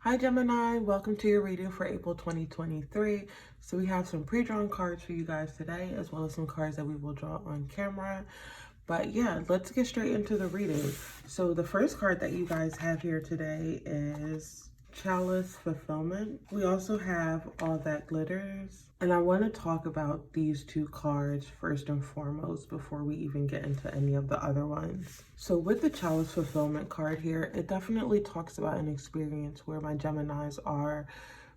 Hi Gemini, welcome to your reading for April 2023. So we have some pre-drawn cards for you guys today, as well as some cards that we will draw on camera. But yeah, let's get straight into the reading. So the first card that you guys have here today is Chalice Fulfillment. We also have All That Glitters. And I want to talk about these two cards first and foremost before we even get into any of the other ones. So with the Chalice Fulfillment card here, it definitely talks about an experience where my Geminis are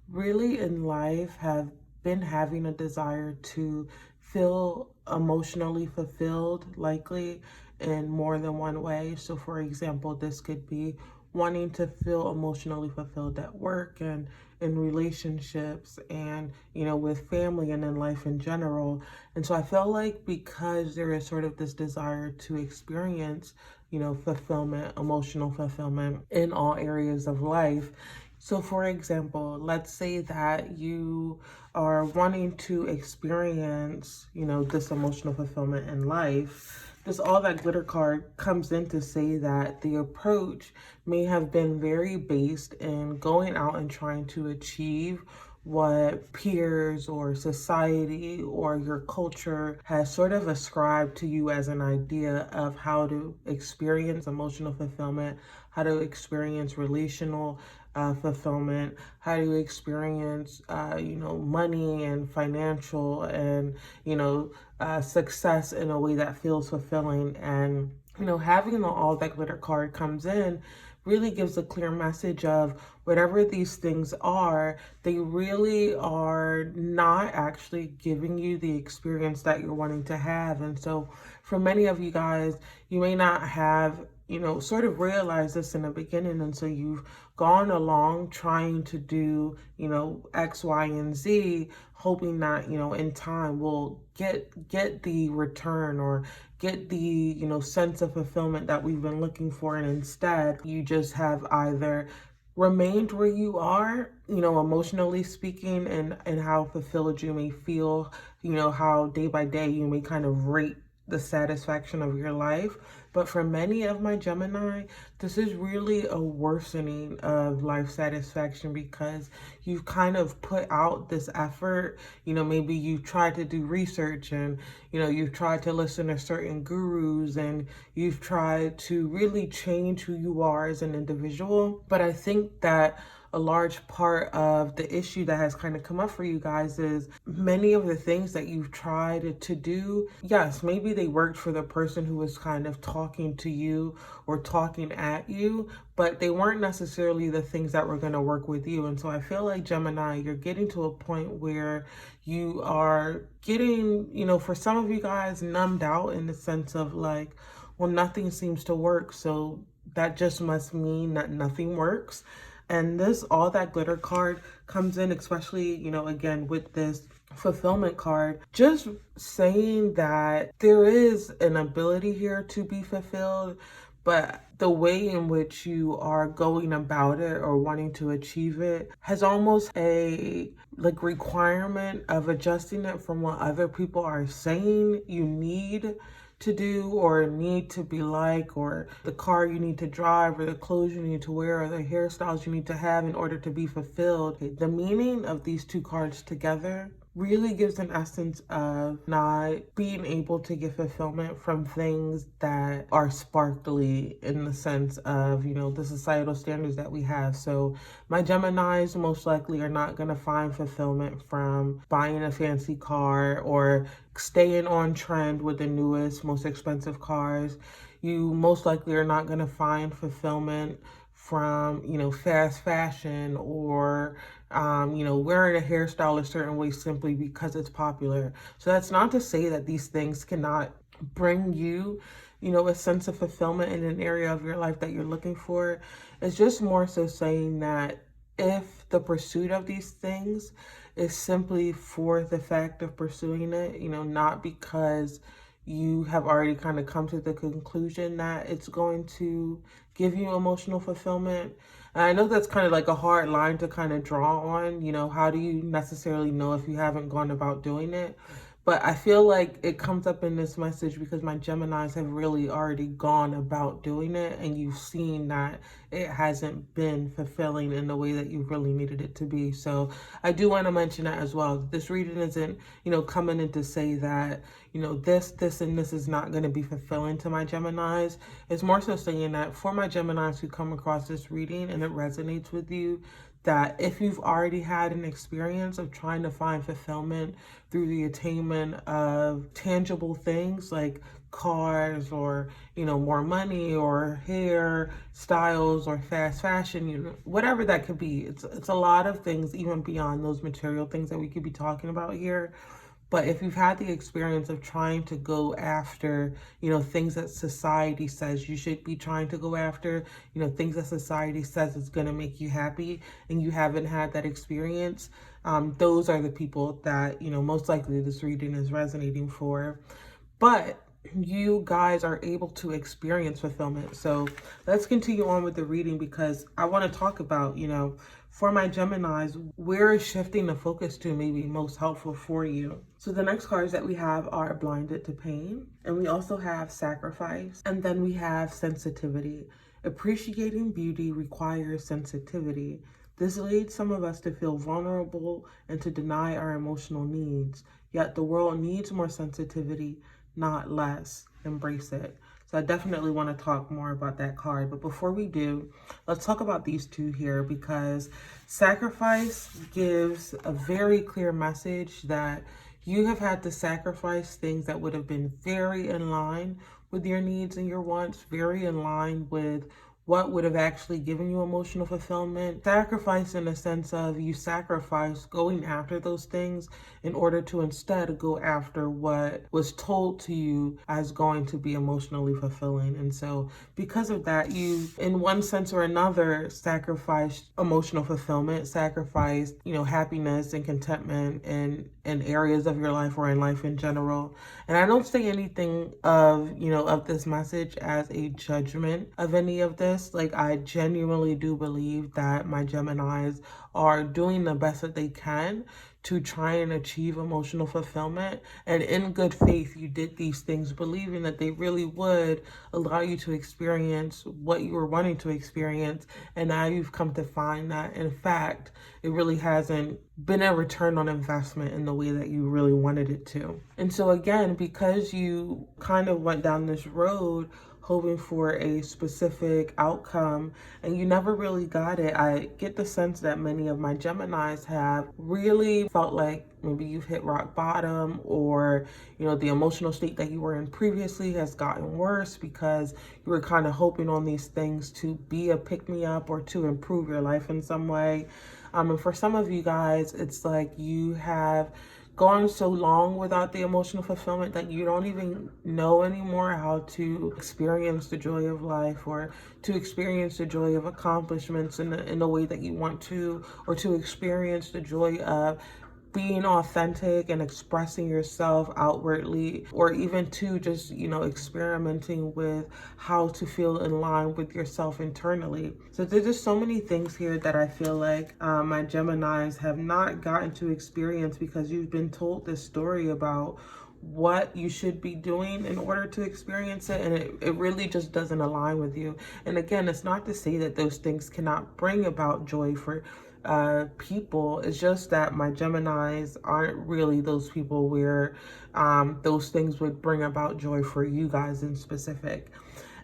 really in life, have been having a desire to feel emotionally fulfilled, likely in more than one way. So for example, this could be wanting to feel emotionally fulfilled at work and in relationships and, with family and in life in general. And so I feel like because there is sort of this desire to experience, fulfillment, emotional fulfillment in all areas of life. So for example, let's say that you are wanting to experience, this emotional fulfillment in life. This All That Glitter card comes in to say that the approach may have been very based in going out and trying to achieve what peers or society or your culture has sort of ascribed to you as an idea of how to experience emotional fulfillment, how to experience relational fulfillment, how to experience, money and financial and, success in a way that feels fulfilling. And, having the All That Glitter card comes in really gives a clear message of whatever these things are, they really are not actually giving you the experience that you're wanting to have. And so for many of you guys, you may not have sort of realized this in the beginning. And so you've gone along trying to do, X, Y, and Z, hoping that, in time we'll get the return or get the, sense of fulfillment that we've been looking for. And instead, you just have either remained where you are, emotionally speaking, and how fulfilled you may feel, how day by day you may kind of rate the satisfaction of your life. But for many of my Gemini, this is really a worsening of life satisfaction because you've kind of put out this effort. Maybe you've tried to do research and, you've tried to listen to certain gurus and you've tried to really change who you are as an individual. But I think that a large part of the issue that has kind of come up for you guys is many of the things that you've tried to do, yes, maybe they worked for the person who was kind of talking to you or talking at you, but they weren't necessarily the things that were going to work with you. And so I feel like Gemini, you're getting to a point where you are getting, for some of you guys, numbed out in the sense of like, well, nothing seems to work, so that just must mean that nothing works. And this All That Glitter card comes in, especially, again, with this fulfillment card, just saying that there is an ability here to be fulfilled, but the way in which you are going about it or wanting to achieve it has almost a requirement of adjusting it from what other people are saying you need to do or need to be like, or the car you need to drive, or the clothes you need to wear, or the hairstyles you need to have in order to be fulfilled. The meaning of these two cards together really gives an essence of not being able to get fulfillment from things that are sparkly in the sense of, the societal standards that we have. So my Geminis most likely are not going to find fulfillment from buying a fancy car or staying on trend with the newest, most expensive cars. You most likely are not going to find fulfillment from, fast fashion or, wearing a hairstyle a certain way simply because it's popular. So that's not to say that these things cannot bring you, a sense of fulfillment in an area of your life that you're looking for. It's just more so saying that if the pursuit of these things is simply for the fact of pursuing it, not because you have already kind of come to the conclusion that it's going to give you emotional fulfillment. And I know that's kind of like a hard line to kind of draw on, how do you necessarily know if you haven't gone about doing it? But I feel like it comes up in this message because my Geminis have really already gone about doing it, and you've seen that it hasn't been fulfilling in the way that you really needed it to be. So I do want to mention that as well. This reading isn't, coming in to say that, this, and this is not going to be fulfilling to my Geminis. It's more so saying that for my Geminis who come across this reading and it resonates with you, that if you've already had an experience of trying to find fulfillment through the attainment of tangible things like cars or, more money or hair styles or fast fashion, whatever that could be. It's a lot of things even beyond those material things that we could be talking about here. But if you've had the experience of trying to go after, things that society says you should be trying to go after, things that society says is going to make you happy, and you haven't had that experience, those are the people that, most likely this reading is resonating for. But you guys are able to experience fulfillment. So let's continue on with the reading, because I want to talk about, for my Geminis, where is shifting the focus to maybe most helpful for you. So the next cards that we have are blinded to pain, and we also have sacrifice, and then we have sensitivity. Appreciating beauty requires sensitivity. This leads some of us to feel vulnerable and to deny our emotional needs. Yet the world needs more sensitivity, not less. Embrace it. So I definitely want to talk more about that card. But before we do, let's talk about these two here, because sacrifice gives a very clear message that you have had to sacrifice things that would have been very in line with your needs and your wants, very in line with what would have actually given you emotional fulfillment. Sacrifice in the sense of you sacrifice going after those things in order to instead go after what was told to you as going to be emotionally fulfilling. And so because of that, you, in one sense or another, sacrificed emotional fulfillment, sacrificed, happiness and contentment in areas of your life or in life in general. And I don't say anything of this message as a judgment of any of this. Like, I genuinely do believe that my Geminis are doing the best that they can to try and achieve emotional fulfillment. And in good faith, you did these things believing that they really would allow you to experience what you were wanting to experience. And now you've come to find that, in fact, it really hasn't been a return on investment in the way that you really wanted it to. And so again, because you kind of went down this road hoping for a specific outcome and you never really got it, I get the sense that many of my Geminis have really felt like maybe you've hit rock bottom, or the emotional state that you were in previously has gotten worse because you were kind of hoping on these things to be a pick-me-up or to improve your life in some way. And for some of you guys, it's like you have gone so long without the emotional fulfillment that you don't even know anymore how to experience the joy of life, or to experience the joy of accomplishments in the way that you want to, or to experience the joy of being authentic and expressing yourself outwardly, or even to just, experimenting with how to feel in line with yourself internally. So there's just so many things here that I feel like my Geminis have not gotten to experience because you've been told this story about what you should be doing in order to experience it, and it really just doesn't align with you. And again, it's not to say that those things cannot bring about joy for people. It's just that my Geminis aren't really those people where those things would bring about joy for you guys in specific.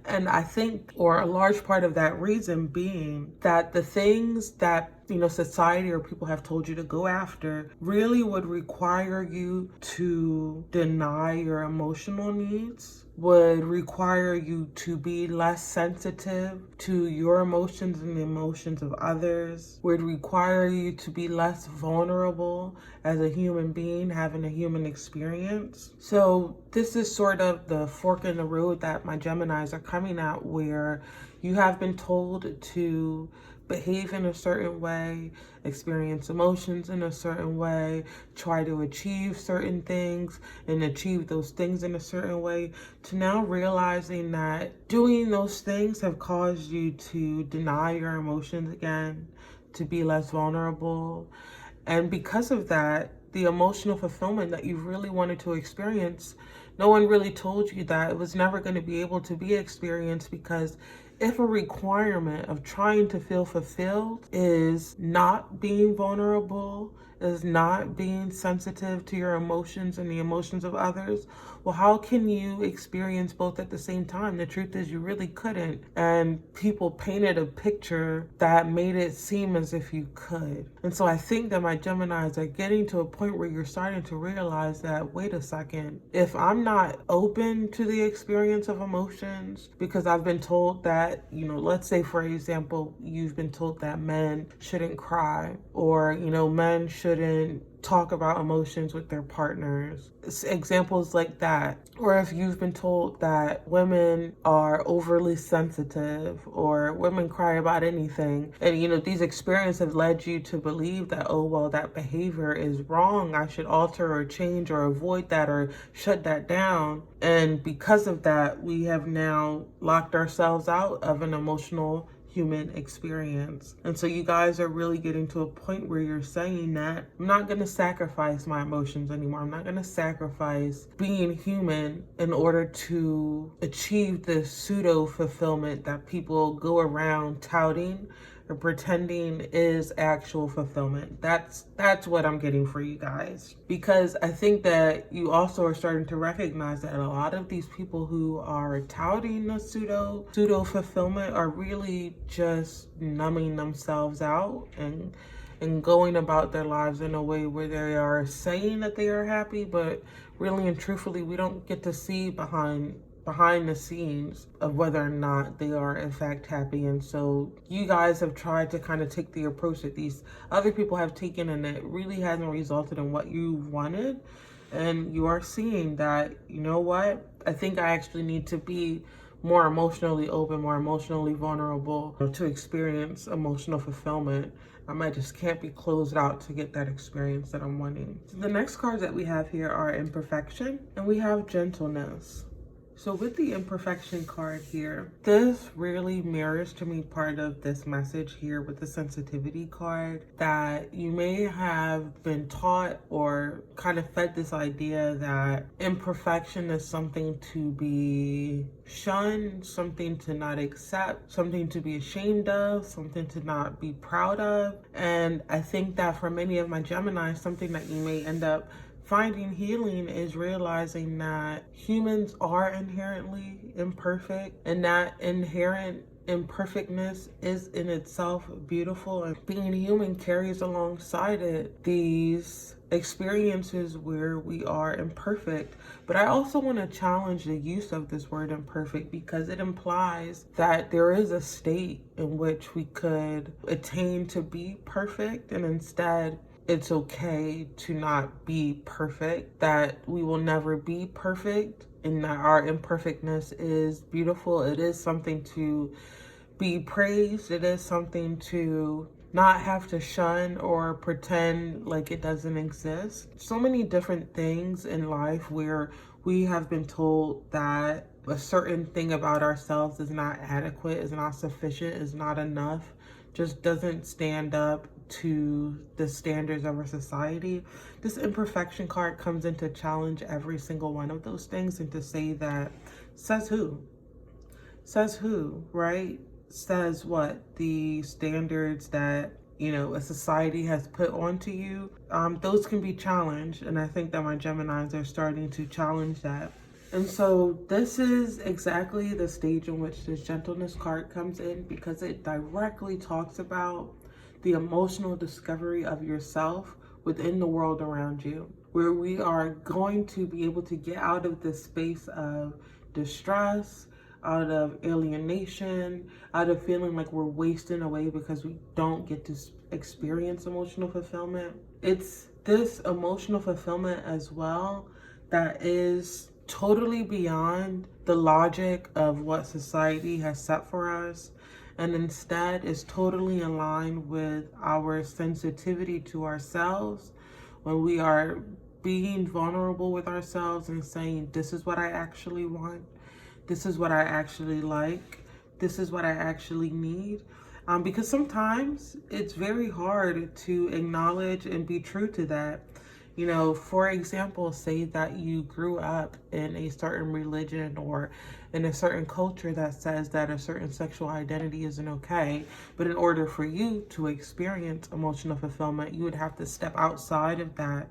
And I think, or a large part of that reason being that the things that, society or people have told you to go after really would require you to deny your emotional needs, would require you to be less sensitive to your emotions and the emotions of others, would require you to be less vulnerable as a human being having a human experience. So this is sort of the fork in the road that my Geminis are coming at, where you have been told to behave in a certain way, experience emotions in a certain way, try to achieve certain things and achieve those things in a certain way, to now realizing that doing those things have caused you to deny your emotions again, to be less vulnerable. And because of that, the emotional fulfillment that you really wanted to experience, no one really told you that it was never going to be able to be experienced, because if a requirement of trying to feel fulfilled is not being vulnerable, is not being sensitive to your emotions and the emotions of others, well, how can you experience both at the same time? The truth is, you really couldn't. And people painted a picture that made it seem as if you could. And so I think that my Geminis are getting to a point where you're starting to realize that, wait a second, if I'm not open to the experience of emotions because I've been told that, let's say, for example, you've been told that men shouldn't cry, or, men shouldn't talk about emotions with their partners, examples like that. Or if you've been told that women are overly sensitive, or women cry about anything, and these experiences have led you to believe that, oh well, that behavior is wrong, I should alter or change or avoid that or shut that down. And because of that, we have now locked ourselves out of an emotional human experience. And so you guys are really getting to a point where you're saying that, I'm not going to sacrifice my emotions anymore. I'm not going to sacrifice being human in order to achieve this pseudo fulfillment that people go around touting or pretending is actual fulfillment. That's what I'm getting for you guys. Because I think that you also are starting to recognize that a lot of these people who are touting the pseudo fulfillment are really just numbing themselves out and going about their lives in a way where they are saying that they are happy, but really and truthfully, we don't get to see behind the scenes of whether or not they are in fact happy. And so you guys have tried to kind of take the approach that these other people have taken, and it really hasn't resulted in what you wanted. And you are seeing that, you know what, I think I actually need to be more emotionally open, more emotionally vulnerable to experience emotional fulfillment. I just can't be closed out to get that experience that I'm wanting. So the next cards that we have here are imperfection, and we have gentleness. So with the imperfection card here, this really mirrors to me part of this message here with the sensitivity card, that you may have been taught or kind of fed this idea that imperfection is something to be shunned, something to not accept, something to be ashamed of, something to not be proud of. And I think that for many of my Gemini, something that you may end up finding healing is realizing that humans are inherently imperfect, and that inherent imperfectness is in itself beautiful, and being human carries alongside it these experiences where we are imperfect. But I also want to challenge the use of this word imperfect, because it implies that there is a state in which we could attain to be perfect, and instead it's okay to not be perfect, that we will never be perfect, and that our imperfectness is beautiful. It is something to be praised. It is something to not have to shun or pretend like it doesn't exist. So many different things in life where we have been told that a certain thing about ourselves is not adequate, is not sufficient, is not enough, just doesn't stand up to the standards of our society. This imperfection card comes in to challenge every single one of those things, and to say that, says who? Says who, right? Says what? The standards that, a society has put onto you, those can be challenged. And I think that my Geminis are starting to challenge that. And so this is exactly the stage in which this gentleness card comes in, because it directly talks about the emotional discovery of yourself within the world around you, where we are going to be able to get out of this space of distress, out of alienation, out of feeling like we're wasting away because we don't get to experience emotional fulfillment. It's this emotional fulfillment as well that is totally beyond the logic of what society has set for us, and instead is totally in line with our sensitivity to ourselves, when we are being vulnerable with ourselves and saying, this is what I actually want, this is what I actually like, this is what I actually need. Because sometimes it's very hard to acknowledge and be true to that. You know, for example, say that you grew up in a certain religion or in a certain culture that says that a certain sexual identity isn't okay. But in order for you to experience emotional fulfillment, you would have to step outside of that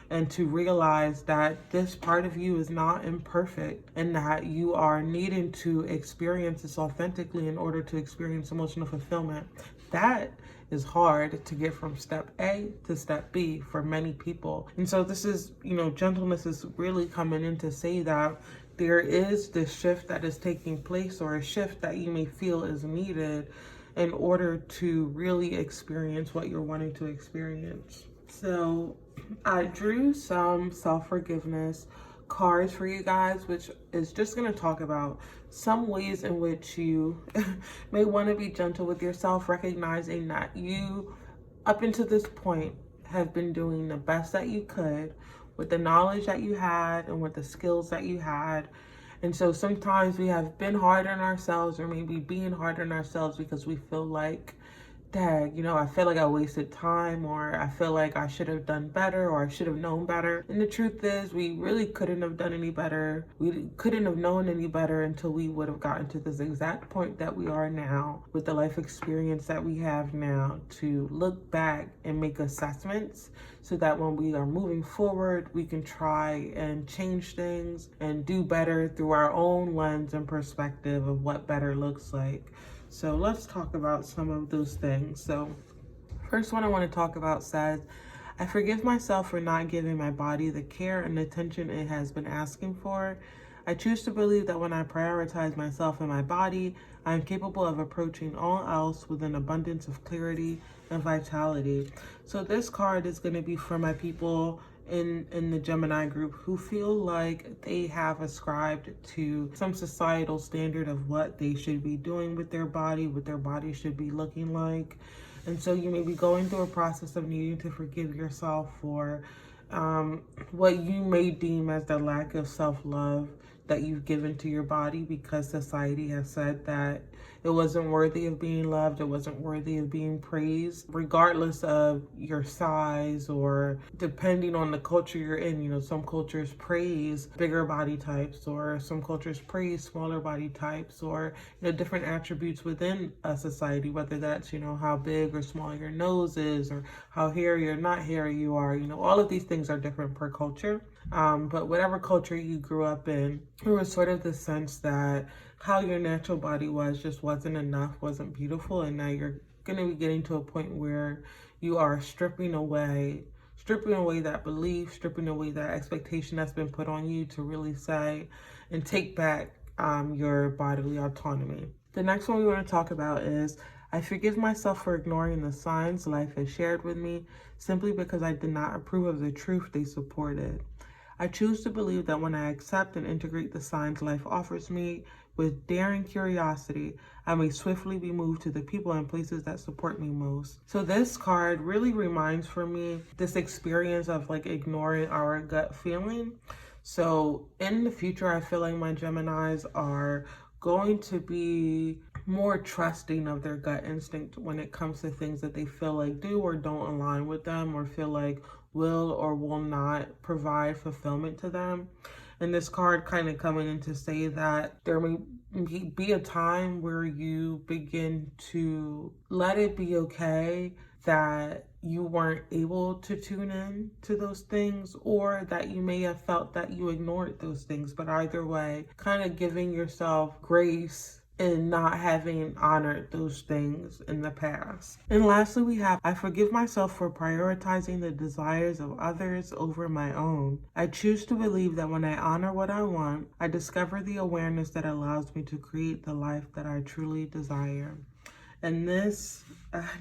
and to realize that this part of you is not imperfect and that you are needing to experience this authentically in order to experience emotional fulfillment. That is hard to get from step A to step B for many people. And so this is, you know, gentleness is really coming in to say that there is this shift that is taking place, or a shift that you may feel is needed in order to really experience what you're wanting to experience. So I drew some self-forgiveness cards for you guys, which is just going to talk about some ways in which you may want to be gentle with yourself, recognizing that you, up until this point, have been doing the best that you could with the knowledge that you had and with the skills that you had. And so sometimes we have been hard on ourselves, or maybe being hard on ourselves because we feel like, dang, you know, I feel like I wasted time, or I feel like I should have done better, or I should have known better. And the truth is, we really couldn't have done any better. We couldn't have known any better until we would have gotten to this exact point that we are now, with the life experience that we have now, to look back and make assessments so that when we are moving forward, we can try and change things and do better through our own lens and perspective of what better looks like. So let's talk about some of those things. So first one I want to talk about says, I forgive myself for not giving my body the care and attention it has been asking for. I choose to believe that when I prioritize myself and my body, I am capable of approaching all else with an abundance of clarity and vitality. So this card is going to be for my people in the Gemini group who feel like they have ascribed to some societal standard of what they should be doing with their body, what their body should be looking like. And so you may be going through a process of needing to forgive yourself for what you may deem as the lack of self-love that you've given to your body, because society has said that it wasn't worthy of being loved, it wasn't worthy of being praised, regardless of your size or depending on the culture you're in. You know, some cultures praise bigger body types, or some cultures praise smaller body types, or, you know, different attributes within a society, whether that's, you know, how big or small your nose is, or how hairy or not hairy you are. You know, all of these things are different per culture. But whatever culture you grew up in, there was sort of the sense that how your natural body was just wasn't enough, wasn't beautiful, and now you're going to be getting to a point where you are stripping away that belief, stripping away that expectation that's been put on you to really say and take back your bodily autonomy. The next one we want to talk about is, I forgive myself for ignoring the signs life has shared with me simply because I did not approve of the truth they supported. I choose to believe that when I accept and integrate the signs life offers me with daring curiosity, I may swiftly be moved to the people and places that support me most. So this card really reminds for me this experience of like ignoring our gut feeling. So in the future, I feel like my Geminis are going to be more trusting of their gut instinct when it comes to things that they feel like do or don't align with them, or feel like will or will not provide fulfillment to them. And this card kind of coming in to say that there may be a time where you begin to let it be okay that you weren't able to tune in to those things, or that you may have felt that you ignored those things. But either way, kind of giving yourself grace and not having honored those things in the past. And lastly, we have, I forgive myself for prioritizing the desires of others over my own. I choose to believe that when I honor what I want, I discover the awareness that allows me to create the life that I truly desire. And this,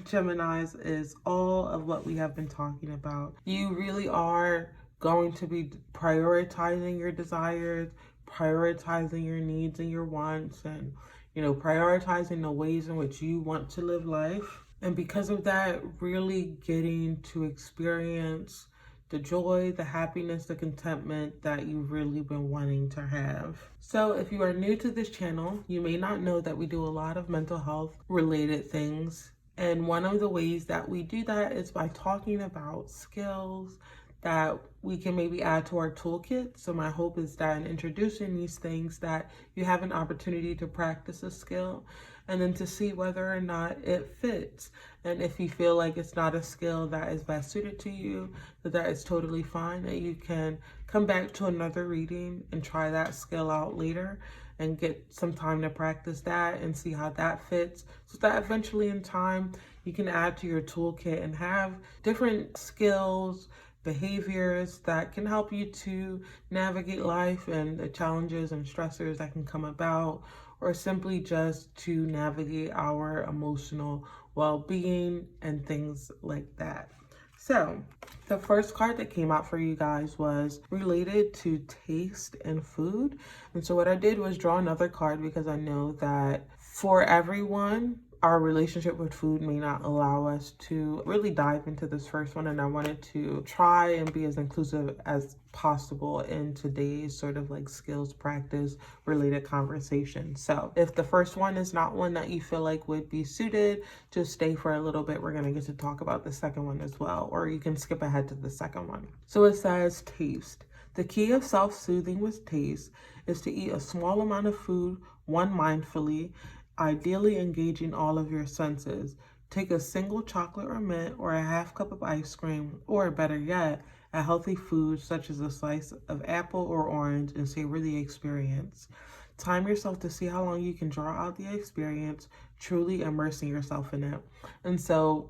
Geminis, is all of what we have been talking about. You really are going to be prioritizing your desires, prioritizing your needs and your wants, and, you know, prioritizing the ways in which you want to live life. And because of that, really getting to experience the joy, the happiness, the contentment that you've really been wanting to have. So if you are new to this channel, you may not know that we do a lot of mental health related things. And one of the ways that we do that is by talking about skills that we can maybe add to our toolkit. So my hope is that in introducing these things that you have an opportunity to practice a skill and then to see whether or not it fits. And if you feel like it's not a skill that is best suited to you, that is totally fine, that you can come back to another reading and try that skill out later and get some time to practice that and see how that fits, so that eventually in time you can add to your toolkit and have different skills, behaviors that can help you to navigate life and the challenges and stressors that can come about, or simply just to navigate our emotional well-being and things like that. So the first card that came out for you guys was related to taste and food. And so what I did was draw another card because I know that for everyone, our relationship with food may not allow us to really dive into this first one. And I wanted to try and be as inclusive as possible in today's sort of like skills practice related conversation. So if the first one is not one that you feel like would be suited, just stay for a little bit. We're going to get to talk about the second one as well, or you can skip ahead to the second one. So it says taste. The key of self-soothing with taste is to eat a small amount of food, one mindfully, ideally engaging all of your senses. Take a single chocolate or mint or a half cup of ice cream, or better yet, a healthy food such as a slice of apple or orange, and savor the experience. Time yourself to see how long you can draw out the experience, truly immersing yourself in it. And so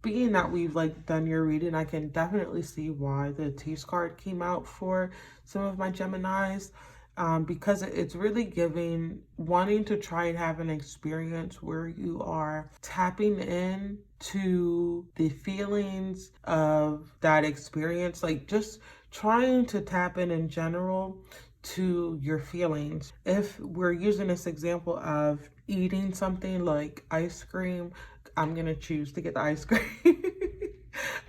being that we've like done your reading, I can definitely see why the taste card came out for some of my Geminis. Because it's really giving, wanting to try and have an experience where you are tapping in to the feelings of that experience, like just trying to tap in general to your feelings. If we're using this example of eating something like ice cream, I'm gonna choose to get the ice cream.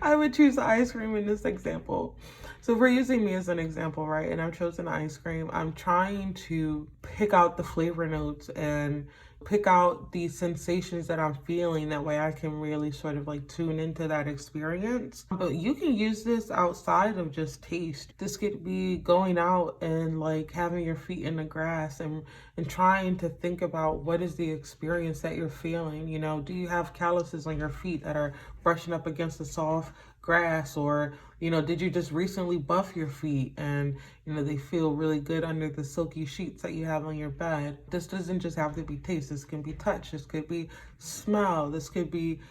I would choose the ice cream in this example. So if we're using me as an example, right, and I've chosen ice cream, I'm trying to pick out the flavor notes and pick out the sensations that I'm feeling. That way I can really sort of like tune into that experience. But you can use this outside of just taste. This could be going out and like having your feet in the grass and trying to think about what is the experience that you're feeling. You know, do you have calluses on your feet that are brushing up against the soft grass, or you know, did you just recently buff your feet and you know they feel really good under the silky sheets that you have on your bed? This doesn't just have to be taste. This can be touch, this could be smell, this could be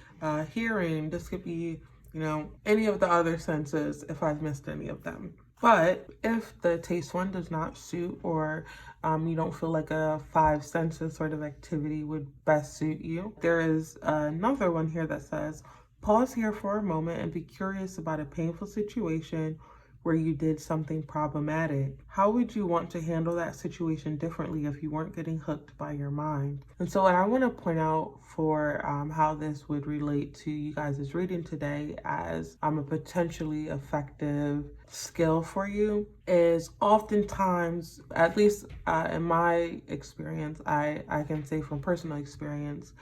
hearing, this could be, you know, any of the other senses if I've missed any of them. But if the taste one does not suit, or you don't feel like a five senses sort of activity would best suit you, there is another one here that says, pause here for a moment and be curious about a painful situation where you did something problematic. How would you want to handle that situation differently if you weren't getting hooked by your mind? And so what I want to point out for how this would relate to you guys' reading today as a potentially effective skill for you is oftentimes, at least in my experience, I can say from personal experience,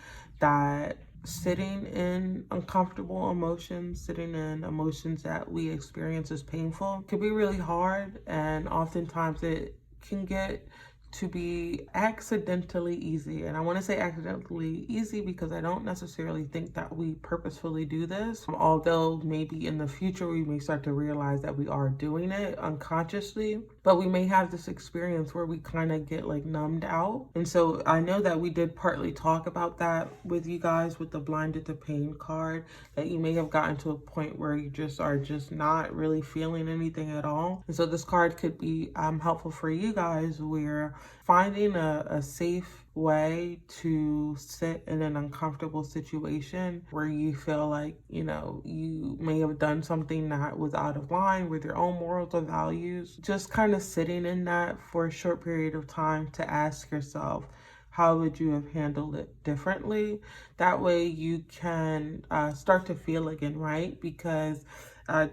that sitting in uncomfortable emotions, sitting in emotions that we experience as painful can be really hard, and oftentimes it can get to be accidentally easy. And I want to say accidentally easy because I don't necessarily think that we purposefully do this, although maybe in the future we may start to realize that we are doing it unconsciously. But we may have this experience where we kind of get like numbed out. And so I know that we did partly talk about that with you guys with the blinded to pain card, that you may have gotten to a point where you just are just not really feeling anything at all. And so this card could be helpful for you guys, where finding a safe way to sit in an uncomfortable situation where you feel like, you know, you may have done something that was out of line with your own morals or values. Just kind of sitting in that for a short period of time to ask yourself, how would you have handled it differently? That way you can start to feel again, right? Because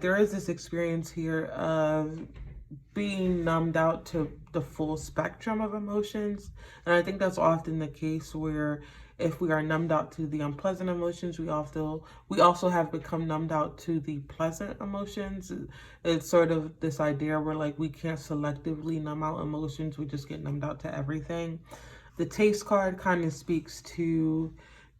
there is this experience here of being numbed out to the full spectrum of emotions. And I think that's often the case where if we are numbed out to the unpleasant emotions, we also have become numbed out to the pleasant emotions. It's sort of this idea where like we can't selectively numb out emotions, we just get numbed out to everything. The taste card kind of speaks to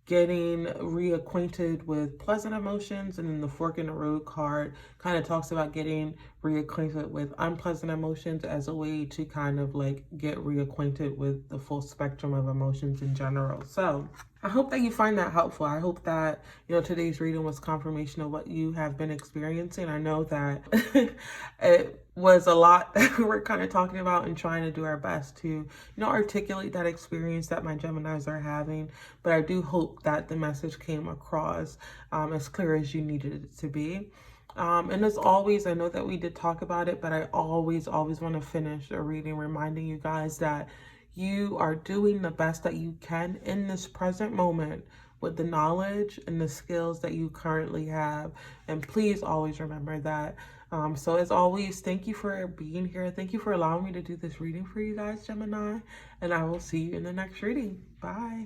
getting reacquainted with pleasant emotions, and then the fork in the road card kind of talks about getting reacquainted with unpleasant emotions as a way to kind of like get reacquainted with the full spectrum of emotions in general. So I hope that you find that helpful. I hope that, you know, today's reading was confirmation of what you have been experiencing. I know that it was a lot that we were kind of talking about and trying to do our best to, you know, articulate that experience that my Geminis are having. But I do hope that the message came across as clear as you needed it to be. And as always, I know that we did talk about it, but I always want to finish a reading reminding you guys that you are doing the best that you can in this present moment with the knowledge and the skills that you currently have. And please always remember that. So as always, thank you for being here. Thank you for allowing me to do this reading for you guys, Gemini. And I will see you in the next reading. Bye.